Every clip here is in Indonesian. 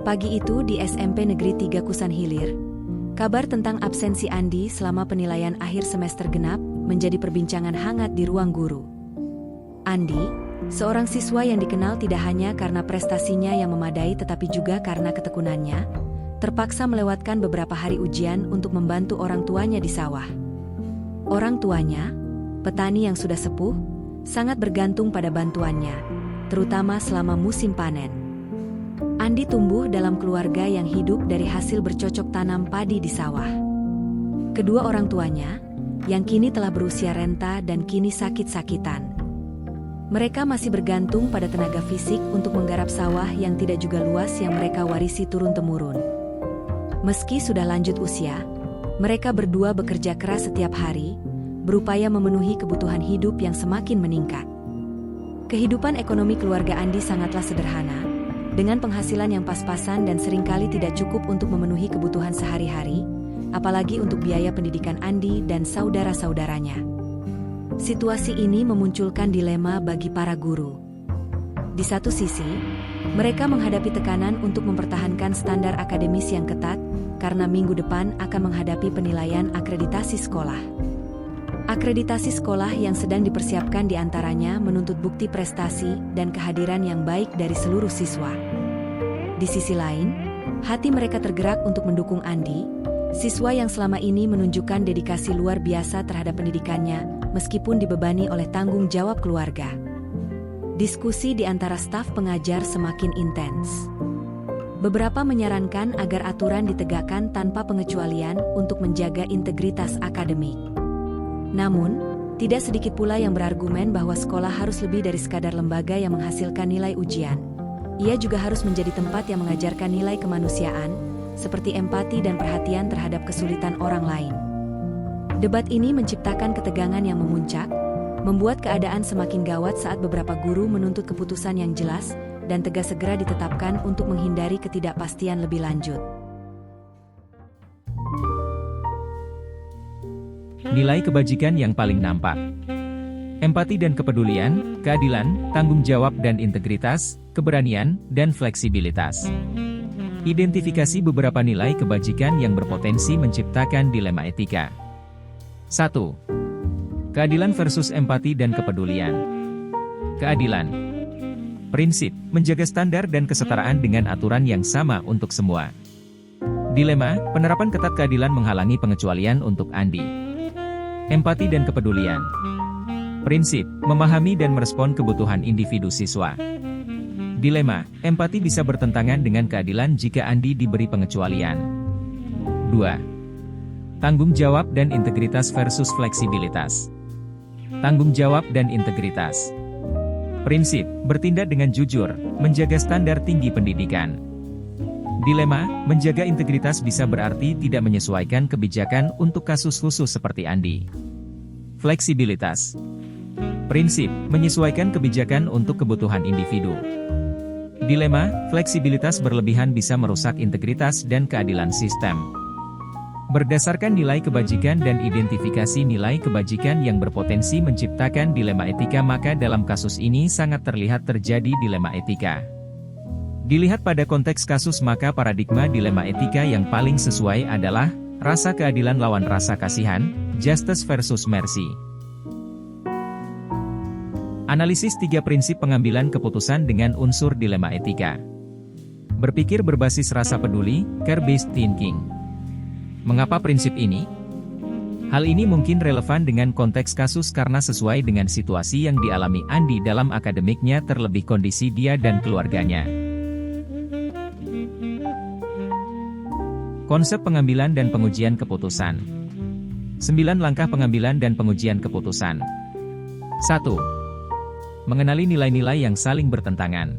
Pagi itu di SMP Negeri 3 Kusan Hilir, kabar tentang absensi Andi selama penilaian akhir semester genap menjadi perbincangan hangat di ruang guru. Andi, seorang siswa yang dikenal tidak hanya karena prestasinya yang memadai tetapi juga karena ketekunannya, terpaksa melewatkan beberapa hari ujian untuk membantu orang tuanya di sawah. Orang tuanya, petani yang sudah sepuh, sangat bergantung pada bantuannya, terutama selama musim panen. Andi tumbuh dalam keluarga yang hidup dari hasil bercocok tanam padi di sawah. Kedua orang tuanya, yang kini telah berusia renta dan kini sakit-sakitan. Mereka masih bergantung pada tenaga fisik untuk menggarap sawah yang tidak juga luas yang mereka warisi turun-temurun. Meski sudah lanjut usia, mereka berdua bekerja keras setiap hari, berupaya memenuhi kebutuhan hidup yang semakin meningkat. Kehidupan ekonomi keluarga Andi sangatlah sederhana, dengan penghasilan yang pas-pasan dan seringkali tidak cukup untuk memenuhi kebutuhan sehari-hari, apalagi untuk biaya pendidikan Andi dan saudara-saudaranya. Situasi ini memunculkan dilema bagi para guru. Di satu sisi, mereka menghadapi tekanan untuk mempertahankan standar akademis yang ketat, karena minggu depan akan menghadapi penilaian akreditasi sekolah. Akreditasi sekolah yang sedang dipersiapkan diantaranya menuntut bukti prestasi dan kehadiran yang baik dari seluruh siswa. Di sisi lain, hati mereka tergerak untuk mendukung Andi, siswa yang selama ini menunjukkan dedikasi luar biasa terhadap pendidikannya, meskipun dibebani oleh tanggung jawab keluarga. Diskusi di antara staf pengajar semakin intens. Beberapa menyarankan agar aturan ditegakkan tanpa pengecualian untuk menjaga integritas akademik. Namun, tidak sedikit pula yang berargumen bahwa sekolah harus lebih dari sekadar lembaga yang menghasilkan nilai ujian. Ia juga harus menjadi tempat yang mengajarkan nilai kemanusiaan, seperti empati dan perhatian terhadap kesulitan orang lain. Debat ini menciptakan ketegangan yang memuncak, membuat keadaan semakin gawat saat beberapa guru menuntut keputusan yang jelas dan tegas segera ditetapkan untuk menghindari ketidakpastian lebih lanjut. Nilai kebajikan yang paling nampak. Empati dan kepedulian, keadilan, tanggung jawab dan integritas, keberanian, dan fleksibilitas. Identifikasi beberapa nilai kebajikan yang berpotensi menciptakan dilema etika. 1. Keadilan versus empati dan kepedulian. Keadilan. Prinsip, menjaga standar dan kesetaraan dengan aturan yang sama untuk semua. Dilema, penerapan ketat keadilan menghalangi pengecualian untuk Andi. Empati dan kepedulian. Prinsip, memahami dan merespon kebutuhan individu siswa. Dilema, empati bisa bertentangan dengan keadilan jika Andi diberi pengecualian. 2. Tanggung jawab dan integritas versus fleksibilitas. Tanggung jawab dan integritas. Prinsip, bertindak dengan jujur, menjaga standar tinggi pendidikan. Dilema, menjaga integritas bisa berarti tidak menyesuaikan kebijakan untuk kasus khusus seperti Andi. Fleksibilitas. Prinsip, menyesuaikan kebijakan untuk kebutuhan individu. Dilema, fleksibilitas berlebihan bisa merusak integritas dan keadilan sistem. Berdasarkan nilai kebajikan dan identifikasi nilai kebajikan yang berpotensi menciptakan dilema etika, maka dalam kasus ini sangat terlihat terjadi dilema etika. Dilihat pada konteks kasus, maka paradigma dilema etika yang paling sesuai adalah rasa keadilan lawan rasa kasihan, justice versus mercy. Analisis 3 prinsip pengambilan keputusan dengan unsur dilema etika. Berpikir berbasis rasa peduli, care-based thinking. Mengapa prinsip ini? Hal ini mungkin relevan dengan konteks kasus karena sesuai dengan situasi yang dialami Andi dalam akademiknya, terlebih kondisi dia dan keluarganya. Konsep pengambilan dan pengujian keputusan. 9 langkah pengambilan dan pengujian keputusan. 1. Mengenali nilai-nilai yang saling bertentangan.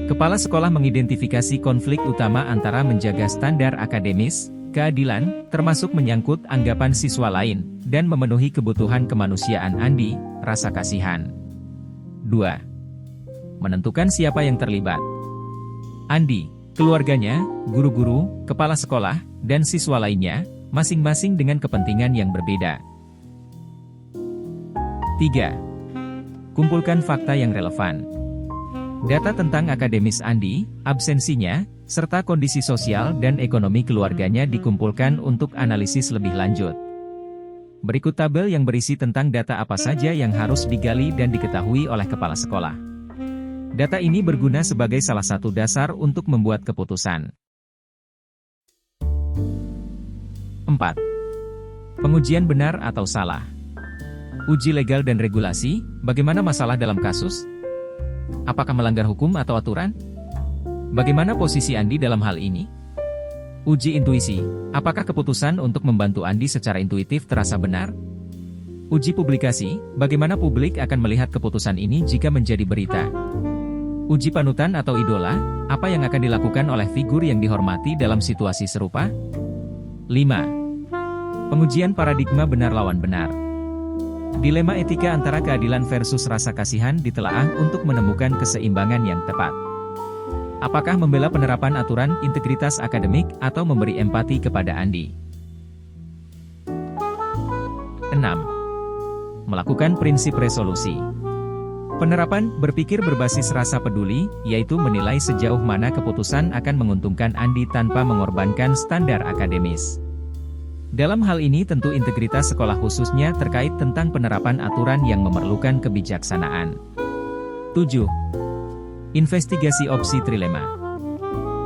Kepala sekolah mengidentifikasi konflik utama antara menjaga standar akademis, keadilan, termasuk menyangkut anggapan siswa lain, dan memenuhi kebutuhan kemanusiaan Andi, rasa kasihan. 2. Menentukan siapa yang terlibat. Andi, keluarganya, guru-guru, kepala sekolah, dan siswa lainnya, masing-masing dengan kepentingan yang berbeda. 3. Kumpulkan fakta yang relevan. Data tentang akademis Andi, absensinya, serta kondisi sosial dan ekonomi keluarganya dikumpulkan untuk analisis lebih lanjut. Berikut tabel yang berisi tentang data apa saja yang harus digali dan diketahui oleh kepala sekolah. Data ini berguna sebagai salah satu dasar untuk membuat keputusan. 4. Pengujian benar atau salah. Uji legal dan regulasi, bagaimana masalah dalam kasus? Apakah melanggar hukum atau aturan? Bagaimana posisi Andi dalam hal ini? Uji intuisi, apakah keputusan untuk membantu Andi secara intuitif terasa benar? Uji publikasi, bagaimana publik akan melihat keputusan ini jika menjadi berita? Uji panutan atau idola, apa yang akan dilakukan oleh figur yang dihormati dalam situasi serupa? 5. Pengujian paradigma benar lawan benar. Dilema etika antara keadilan versus rasa kasihan ditelaah untuk menemukan keseimbangan yang tepat. Apakah membela penerapan aturan integritas akademik atau memberi empati kepada Andi? 6. Melakukan prinsip resolusi. Penerapan berpikir berbasis rasa peduli, yaitu menilai sejauh mana keputusan akan menguntungkan Andi tanpa mengorbankan standar akademis. Dalam hal ini tentu integritas sekolah khususnya terkait tentang penerapan aturan yang memerlukan kebijaksanaan. 7. Investigasi opsi trilema.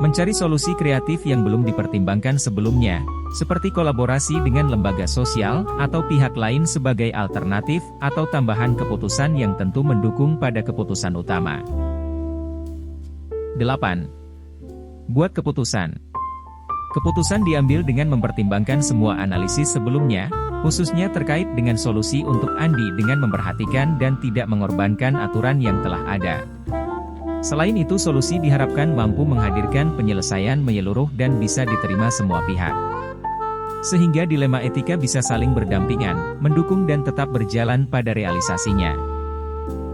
Mencari solusi kreatif yang belum dipertimbangkan sebelumnya, seperti kolaborasi dengan lembaga sosial atau pihak lain sebagai alternatif atau tambahan keputusan yang tentu mendukung pada keputusan utama. 8. Buat keputusan. Keputusan diambil dengan mempertimbangkan semua analisis sebelumnya, khususnya terkait dengan solusi untuk Andi dengan memperhatikan dan tidak mengorbankan aturan yang telah ada. Selain itu solusi diharapkan mampu menghadirkan penyelesaian menyeluruh dan bisa diterima semua pihak. Sehingga dilema etika bisa saling berdampingan, mendukung dan tetap berjalan pada realisasinya.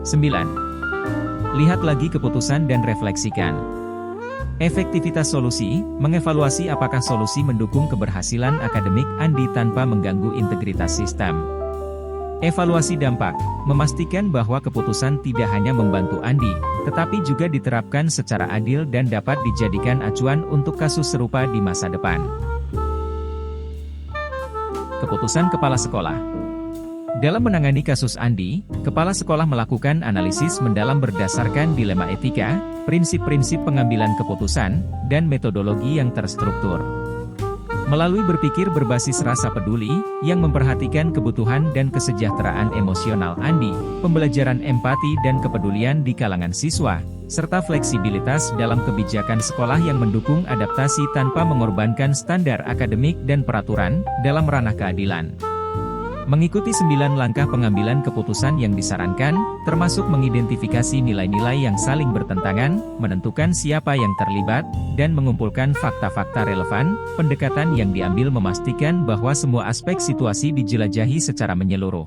9. Lihat lagi keputusan dan refleksikan. Efektivitas solusi, mengevaluasi apakah solusi mendukung keberhasilan akademik Andi tanpa mengganggu integritas sistem. Evaluasi dampak, memastikan bahwa keputusan tidak hanya membantu Andi, tetapi juga diterapkan secara adil dan dapat dijadikan acuan untuk kasus serupa di masa depan. Keputusan kepala sekolah. Dalam menangani kasus Andi, kepala sekolah melakukan analisis mendalam berdasarkan dilema etika, prinsip-prinsip pengambilan keputusan, dan metodologi yang terstruktur. Melalui berpikir berbasis rasa peduli, yang memperhatikan kebutuhan dan kesejahteraan emosional Andi, pembelajaran empati dan kepedulian di kalangan siswa, serta fleksibilitas dalam kebijakan sekolah yang mendukung adaptasi tanpa mengorbankan standar akademik dan peraturan, dalam ranah keadilan. Mengikuti 9 langkah pengambilan keputusan yang disarankan, termasuk mengidentifikasi nilai-nilai yang saling bertentangan, menentukan siapa yang terlibat, dan mengumpulkan fakta-fakta relevan, pendekatan yang diambil memastikan bahwa semua aspek situasi dijelajahi secara menyeluruh.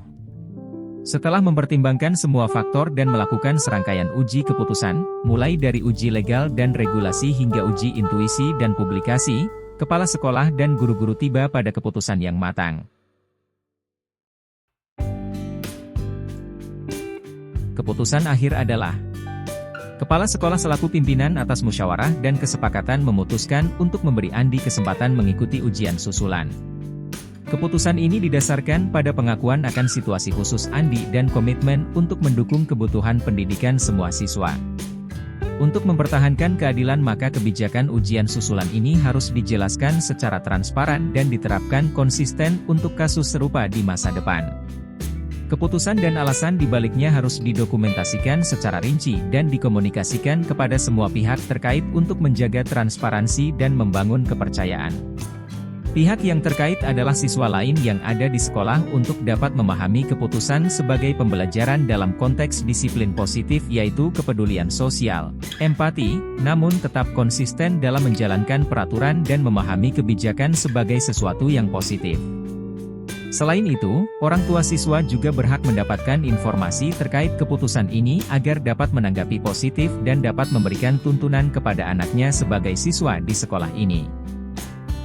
Setelah mempertimbangkan semua faktor dan melakukan serangkaian uji keputusan, mulai dari uji legal dan regulasi hingga uji intuisi dan publikasi, kepala sekolah dan guru-guru tiba pada keputusan yang matang. Keputusan akhir adalah kepala sekolah selaku pimpinan atas musyawarah dan kesepakatan memutuskan untuk memberi Andi kesempatan mengikuti ujian susulan. Keputusan ini didasarkan pada pengakuan akan situasi khusus Andi dan komitmen untuk mendukung kebutuhan pendidikan semua siswa. Untuk mempertahankan keadilan maka kebijakan ujian susulan ini harus dijelaskan secara transparan dan diterapkan konsisten untuk kasus serupa di masa depan. Keputusan dan alasan dibaliknya harus didokumentasikan secara rinci dan dikomunikasikan kepada semua pihak terkait untuk menjaga transparansi dan membangun kepercayaan. Pihak yang terkait adalah siswa lain yang ada di sekolah untuk dapat memahami keputusan sebagai pembelajaran dalam konteks disiplin positif yaitu kepedulian sosial, empati, namun tetap konsisten dalam menjalankan peraturan dan memahami kebijakan sebagai sesuatu yang positif. Selain itu, orang tua siswa juga berhak mendapatkan informasi terkait keputusan ini agar dapat menanggapi positif dan dapat memberikan tuntunan kepada anaknya sebagai siswa di sekolah ini.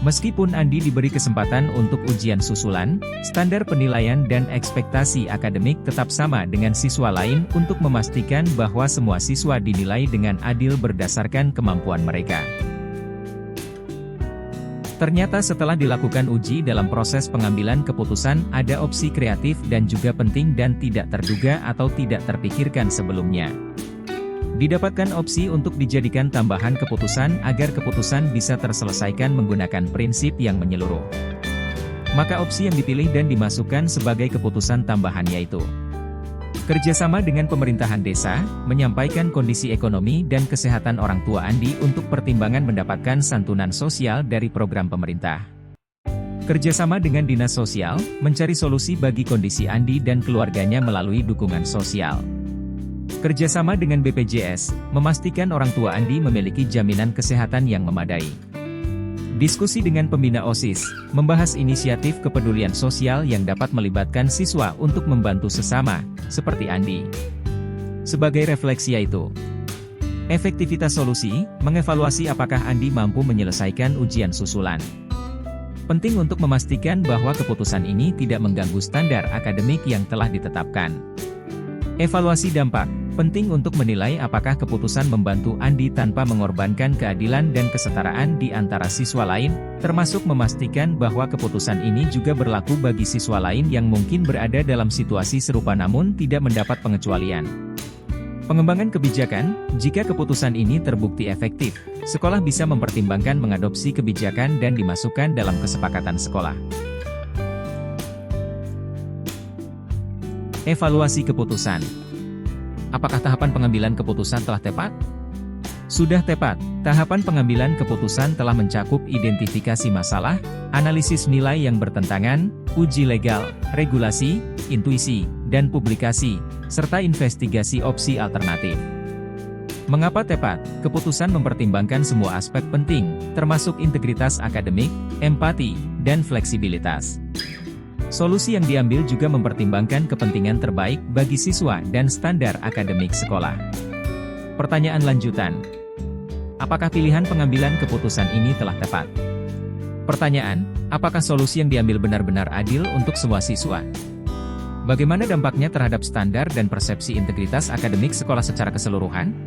Meskipun Andi diberi kesempatan untuk ujian susulan, standar penilaian dan ekspektasi akademik tetap sama dengan siswa lain untuk memastikan bahwa semua siswa dinilai dengan adil berdasarkan kemampuan mereka. Ternyata setelah dilakukan uji dalam proses pengambilan keputusan ada opsi kreatif dan juga penting dan tidak terduga atau tidak terpikirkan sebelumnya. Didapatkan opsi untuk dijadikan tambahan keputusan agar keputusan bisa terselesaikan menggunakan prinsip yang menyeluruh. Maka opsi yang dipilih dan dimasukkan sebagai keputusan tambahan yaitu kerjasama dengan pemerintahan desa, menyampaikan kondisi ekonomi dan kesehatan orang tua Andi untuk pertimbangan mendapatkan santunan sosial dari program pemerintah. Kerjasama dengan dinas sosial, mencari solusi bagi kondisi Andi dan keluarganya melalui dukungan sosial. Kerjasama dengan BPJS, memastikan orang tua Andi memiliki jaminan kesehatan yang memadai. Diskusi dengan pembina OSIS, membahas inisiatif kepedulian sosial yang dapat melibatkan siswa untuk membantu sesama, seperti Andi. Sebagai refleksi yaitu efektivitas solusi, mengevaluasi apakah Andi mampu menyelesaikan ujian susulan. Penting untuk memastikan bahwa keputusan ini tidak mengganggu standar akademik yang telah ditetapkan. Evaluasi dampak, penting untuk menilai apakah keputusan membantu Andi tanpa mengorbankan keadilan dan kesetaraan di antara siswa lain, termasuk memastikan bahwa keputusan ini juga berlaku bagi siswa lain yang mungkin berada dalam situasi serupa namun tidak mendapat pengecualian. Pengembangan kebijakan, jika keputusan ini terbukti efektif, sekolah bisa mempertimbangkan mengadopsi kebijakan dan dimasukkan dalam kesepakatan sekolah. Evaluasi keputusan. Apakah tahapan pengambilan keputusan telah tepat? Sudah tepat, tahapan pengambilan keputusan telah mencakup identifikasi masalah, analisis nilai yang bertentangan, uji legal, regulasi, intuisi, dan publikasi, serta investigasi opsi alternatif. Mengapa tepat? Keputusan mempertimbangkan semua aspek penting, termasuk integritas akademik, empati, dan fleksibilitas. Solusi yang diambil juga mempertimbangkan kepentingan terbaik bagi siswa dan standar akademik sekolah. Pertanyaan lanjutan. Apakah pilihan pengambilan keputusan ini telah tepat? Pertanyaan, apakah solusi yang diambil benar-benar adil untuk semua siswa? Bagaimana dampaknya terhadap standar dan persepsi integritas akademik sekolah secara keseluruhan?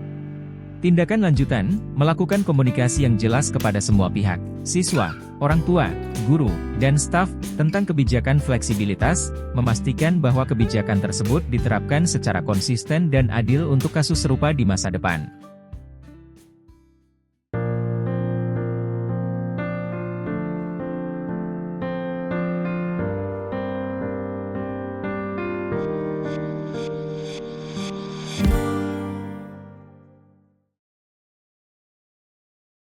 Tindakan lanjutan, melakukan komunikasi yang jelas kepada semua pihak, siswa, orang tua, guru, dan staf, tentang kebijakan fleksibilitas, memastikan bahwa kebijakan tersebut diterapkan secara konsisten dan adil untuk kasus serupa di masa depan.